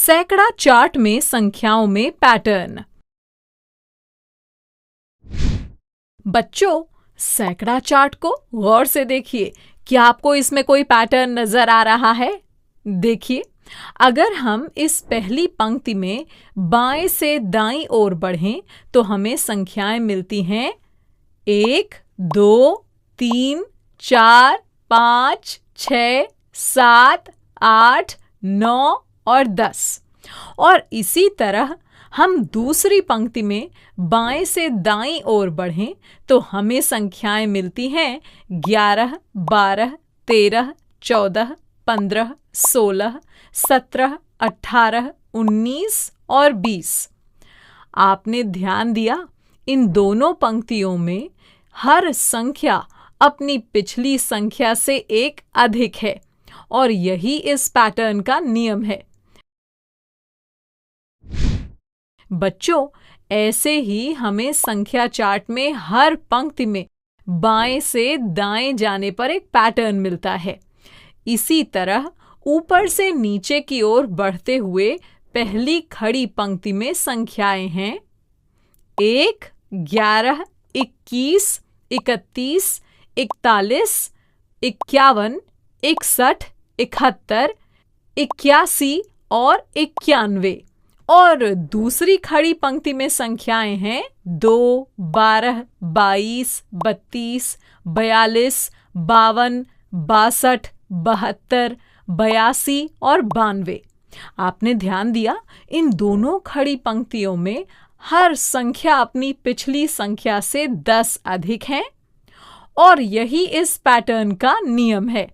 सैकड़ा चार्ट में संख्याओं में पैटर्न। बच्चों, सैकड़ा चार्ट को गौर से देखिए। क्या आपको इसमें कोई पैटर्न नजर आ रहा है? देखिए, अगर हम इस पहली पंक्ति में बाएं से दाईं ओर बढ़ें तो हमें संख्याएं मिलती हैं 1, 2, 3, 4, 5, 6, 7, 8, 9 और 10। और इसी तरह हम दूसरी पंक्ति में बाएं से दाईं ओर बढ़ें तो हमें संख्याएं मिलती हैं 11, 12, 13, 14, 15, 16, 17, 18, 19 और 20। आपने ध्यान दिया, इन दोनों पंक्तियों में हर संख्या अपनी पिछली संख्या से एक अधिक है और यही इस पैटर्न का नियम है। बच्चों, ऐसे ही हमें संख्या चार्ट में हर पंक्ति में बाएं से दाएं जाने पर एक पैटर्न मिलता है। इसी तरह ऊपर से नीचे की ओर बढ़ते हुए पहली खड़ी पंक्ति में संख्याएं हैं 1, 11, 21, 31, 41, 51, 61, 71, 81 और 91। और दूसरी खड़ी पंक्ति में संख्याएं हैं 2, 12, 22, 32, 42, 52, 62, 72, 82 और 92। आपने ध्यान दिया, इन दोनों खड़ी पंक्तियों में हर संख्या अपनी पिछली संख्या से 10 अधिक है और यही इस पैटर्न का नियम है।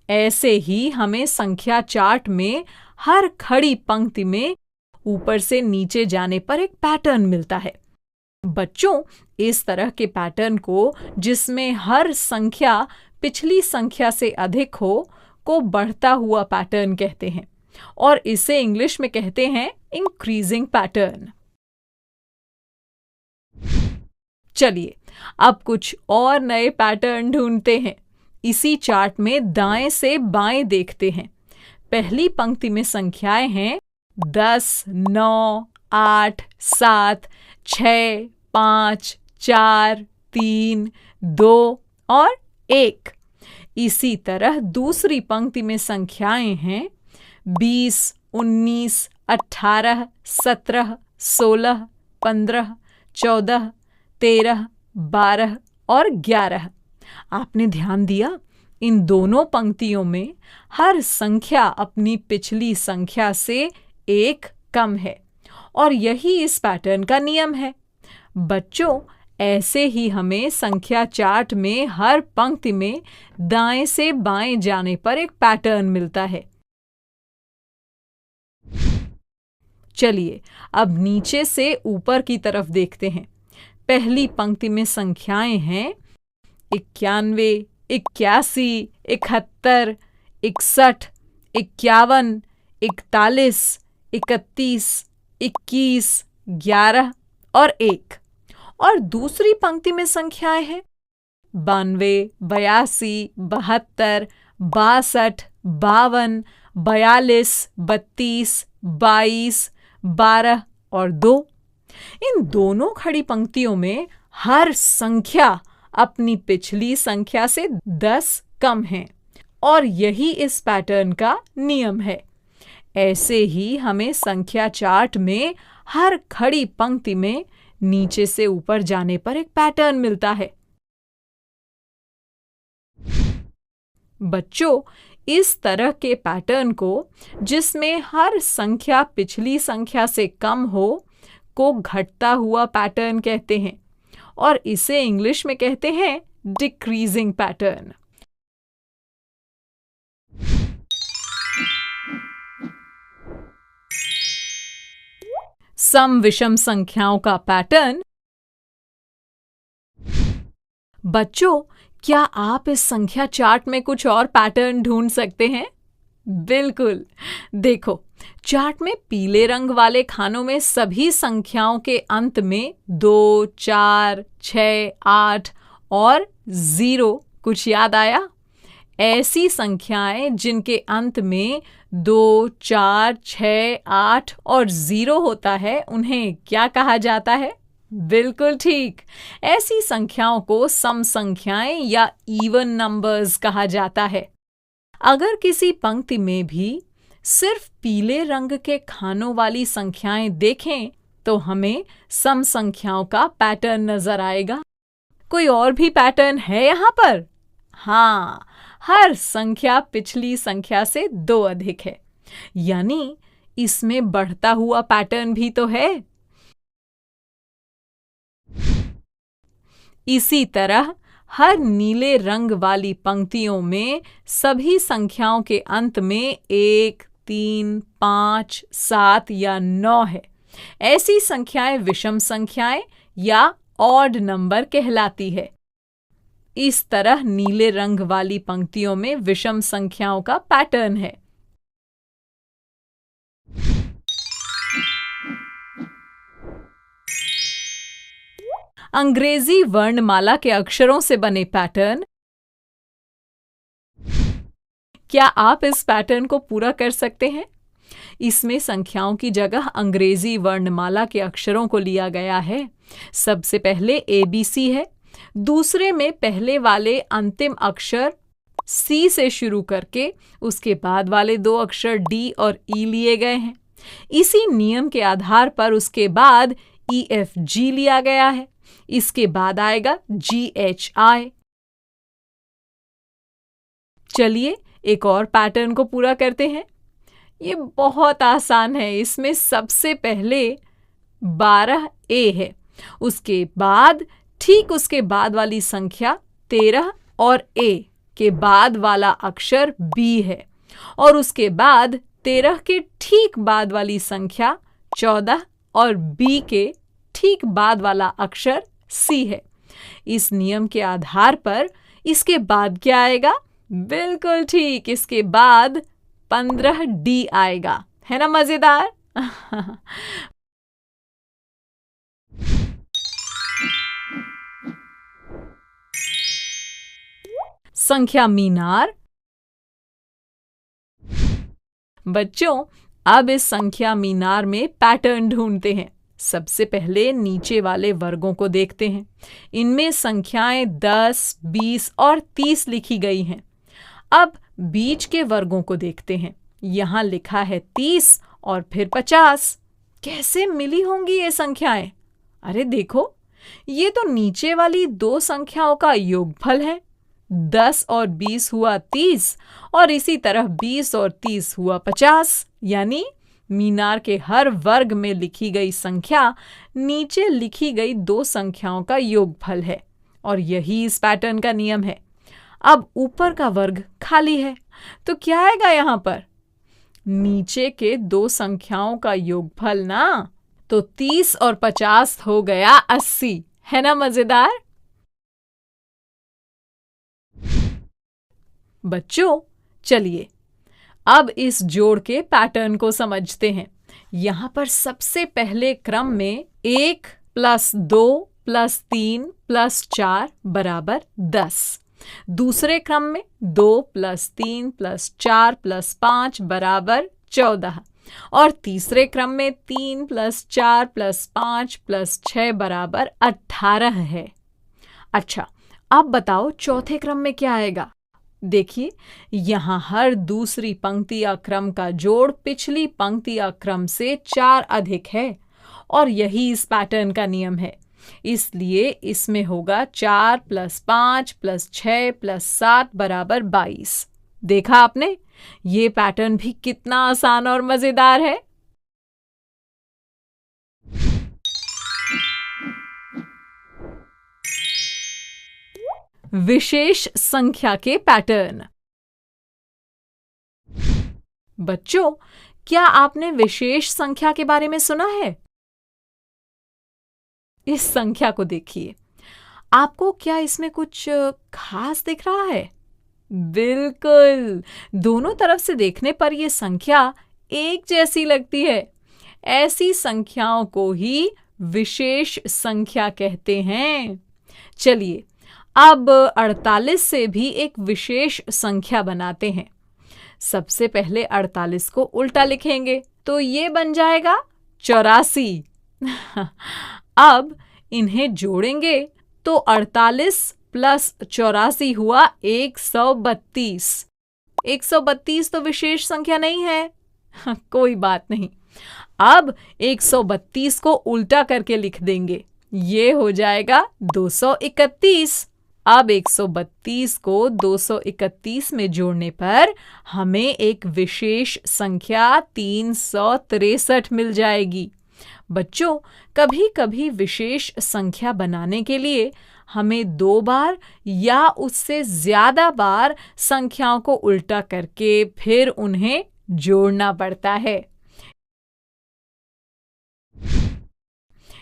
ऐसे ही हमें संख्या चार्ट में हर खड़ी पंक्ति में ऊपर से नीचे जाने पर एक पैटर्न मिलता है। बच्चों, इस तरह के पैटर्न को, जिसमें हर संख्या पिछली संख्या से अधिक हो, को बढ़ता हुआ पैटर्न कहते हैं और इसे इंग्लिश में कहते हैं इंक्रीजिंग पैटर्न। चलिए अब कुछ और नए पैटर्न ढूंढते हैं। इसी चार्ट में दाएं से बाएं देखते हैं। पहली पंक्ति में संख्याएं हैं 10, 9, 8, 7, 6, 5, 4, 3, 2 और 1। इसी तरह दूसरी पंक्ति में संख्याएं हैं 20, 19, 18, 17, 16, 15, 14, 13, 12 और 11। आपने ध्यान दिया, इन दोनों पंक्तियों में हर संख्या अपनी पिछली संख्या से एक कम है और यही इस पैटर्न का नियम है। बच्चों, ऐसे ही हमें संख्या चार्ट में हर पंक्ति में दाएं से बाएं जाने पर एक पैटर्न मिलता है। चलिए अब नीचे से ऊपर की तरफ देखते हैं। पहली पंक्ति में संख्याएं हैं 91, 81, 71, 61, 51, 41, 31, 21, 11 और 1। और दूसरी पंक्ति में संख्याएं हैं 92, 82, 72, 62, 52, 42, 32, 22, 12 और 2। इन दोनों खड़ी पंक्तियों में हर संख्या अपनी पिछली संख्या से 10 कम है और यही इस पैटर्न का नियम है। ऐसे ही हमें संख्या चार्ट में हर खड़ी पंक्ति में नीचे से ऊपर जाने पर एक पैटर्न मिलता है। बच्चों, इस तरह के पैटर्न को, जिसमें हर संख्या पिछली संख्या से कम हो, को घटता हुआ पैटर्न कहते हैं और इसे इंग्लिश में कहते हैं डिक्रीजिंग पैटर्न। सम विषम संख्याओं का पैटर्न। बच्चों, क्या आप इस संख्या चार्ट में कुछ और पैटर्न ढूंढ सकते हैं? बिल्कुल। देखो, चार्ट में पीले रंग वाले खानों में सभी संख्याओं के अंत में 2, 4, 6, 8 और 0 कुछ याद आया? ऐसी संख्याएं जिनके अंत में 2, 4, 6, 8 और 0 होता है उन्हें क्या कहा जाता है? बिल्कुल ठीक, ऐसी संख्याओं को सम संख्याएं या इवन नंबर्स कहा जाता है। अगर किसी पंक्ति में भी सिर्फ पीले रंग के खानों वाली संख्याएं देखें तो हमें सम संख्याओं का पैटर्न नजर आएगा। कोई और भी पैटर्न है यहाँ पर? हाँ, हर संख्या पिछली संख्या से 2 अधिक है, यानी इसमें बढ़ता हुआ पैटर्न भी तो है। इसी तरह हर नीले रंग वाली पंक्तियों में सभी संख्याओं के अंत में 1, 3, 5, 7 या 9 है। ऐसी संख्याएं विषम संख्याएं या ऑड नंबर कहलाती है। इस तरह नीले रंग वाली पंक्तियों में विषम संख्याओं का पैटर्न है। अंग्रेजी वर्णमाला के अक्षरों से बने पैटर्न। क्या आप इस पैटर्न को पूरा कर सकते हैं? इसमें संख्याओं की जगह अंग्रेजी वर्णमाला के अक्षरों को लिया गया है। सबसे पहले ABC है, दूसरे में पहले वाले अंतिम अक्षर C से शुरू करके उसके बाद वाले 2 अक्षर D और E लिए गए हैं। इसी नियम के आधार पर उसके बाद EFG लिया गया है। इसके बाद आएगा GHI। चलिए एक और पैटर्न को पूरा करते हैं। ये बहुत आसान है। इसमें सबसे पहले 12A है, उसके बाद ठीक उसके बाद वाली संख्या 13 और A के बाद वाला अक्षर B है और उसके बाद 13 के ठीक बाद वाली संख्या 14 और B के ठीक बाद वाला अक्षर C है। इस नियम के आधार पर इसके बाद क्या आएगा? बिल्कुल ठीक, इसके बाद 15D आएगा। है ना मजेदार? संख्या मीनार। बच्चों, अब इस संख्या मीनार में पैटर्न ढूंढते हैं। सबसे पहले नीचे वाले वर्गों को देखते हैं। इनमें संख्याएं 10, 20 और 30 लिखी गई हैं। अब बीच के वर्गों को देखते हैं। यहाँ लिखा है 30 और फिर 50। कैसे मिली होंगी ये संख्याएं? अरे देखो, ये तो नीचे वाली 2 संख्याओं का योगफल है। 10 और 20 हुआ 30 और इसी तरह 20 और 30 हुआ 50। यानी मीनार के हर वर्ग में लिखी गई संख्या नीचे लिखी गई 2 संख्याओं का योगफल है और यही इस पैटर्न का नियम है। अब ऊपर का वर्ग खाली है, तो क्या आएगा यहाँ पर? नीचे के 2 संख्याओं का योगफल ना, तो 30 और 50 हो गया 80। है ना मजेदार? बच्चों, चलिए अब इस जोड़ के पैटर्न को समझते हैं। यहाँ पर सबसे पहले क्रम में 1 + 2 + 3 + 4 = 10। दूसरे क्रम में 2 + 3 + 4 + 5 = 14 और तीसरे क्रम में 3 + 4 + 5 + 6 = 18 है। अच्छा, अब बताओ चौथे क्रम में क्या आएगा? देखिए, यहाँ हर दूसरी पंक्ति या क्रम का जोड़ पिछली पंक्ति या क्रम से 4 अधिक है और यही इस पैटर्न का नियम है। इसलिए इसमें होगा 4 + 5 + 6 + 7 = 22। देखा आपने? ये पैटर्न भी कितना आसान और मजेदार है। विशेष संख्या के पैटर्न। बच्चों, क्या आपने विशेष संख्या के बारे में सुना है? इस संख्या को देखिए। आपको क्या इसमें कुछ खास दिख रहा है? बिल्कुल, दोनों तरफ से देखने पर यह संख्या एक जैसी लगती है। ऐसी संख्याओं को ही विशेष संख्या कहते हैं। चलिए अब 48 से भी एक विशेष संख्या बनाते हैं। सबसे पहले 48 को उल्टा लिखेंगे तो ये बन जाएगा 84। अब इन्हें जोड़ेंगे तो 48 प्लस 84 हुआ 132। 132 तो विशेष संख्या नहीं है। कोई बात नहीं, अब 132 को उल्टा करके लिख देंगे, ये हो जाएगा 231। अब 132 को 231 में जोड़ने पर हमें एक विशेष संख्या 363 मिल जाएगी। बच्चों, कभी कभी विशेष संख्या बनाने के लिए हमें 2 बार या उससे ज्यादा बार संख्याओं को उल्टा करके फिर उन्हें जोड़ना पड़ता है।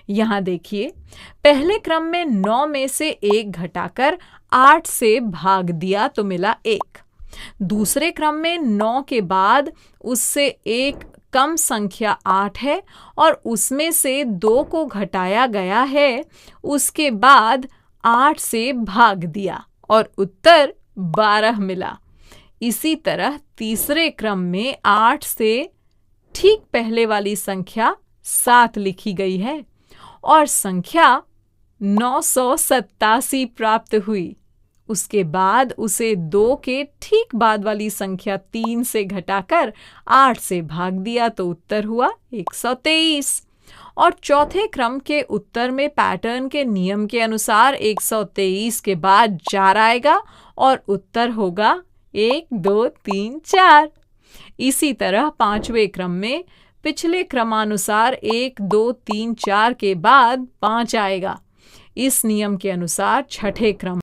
यहां देखिए, पहले क्रम में 9 में से 1 घटाकर 8 से भाग दिया तो मिला 1। दूसरे क्रम में 9 के बाद उससे एक कम संख्या 8 है और उसमें से 2 को घटाया गया है, उसके बाद 8 से भाग दिया और उत्तर 12 मिला। इसी तरह तीसरे क्रम में 8 से ठीक पहले वाली संख्या 7 लिखी गई है और संख्या 987 प्राप्त हुई। उसके बाद उसे 2 के ठीक बाद वाली संख्या 3 से घटाकर 8 से भाग दिया तो उत्तर हुआ 123। और चौथे क्रम के उत्तर में पैटर्न के नियम के अनुसार 123 के बाद 4 आएगा और उत्तर होगा 1 2 3 4। इसी तरह पांचवें क्रम में पिछले क्रमानुसार 1 2 3 4 के बाद 5 आएगा। इस नियम के अनुसार छठे क्रम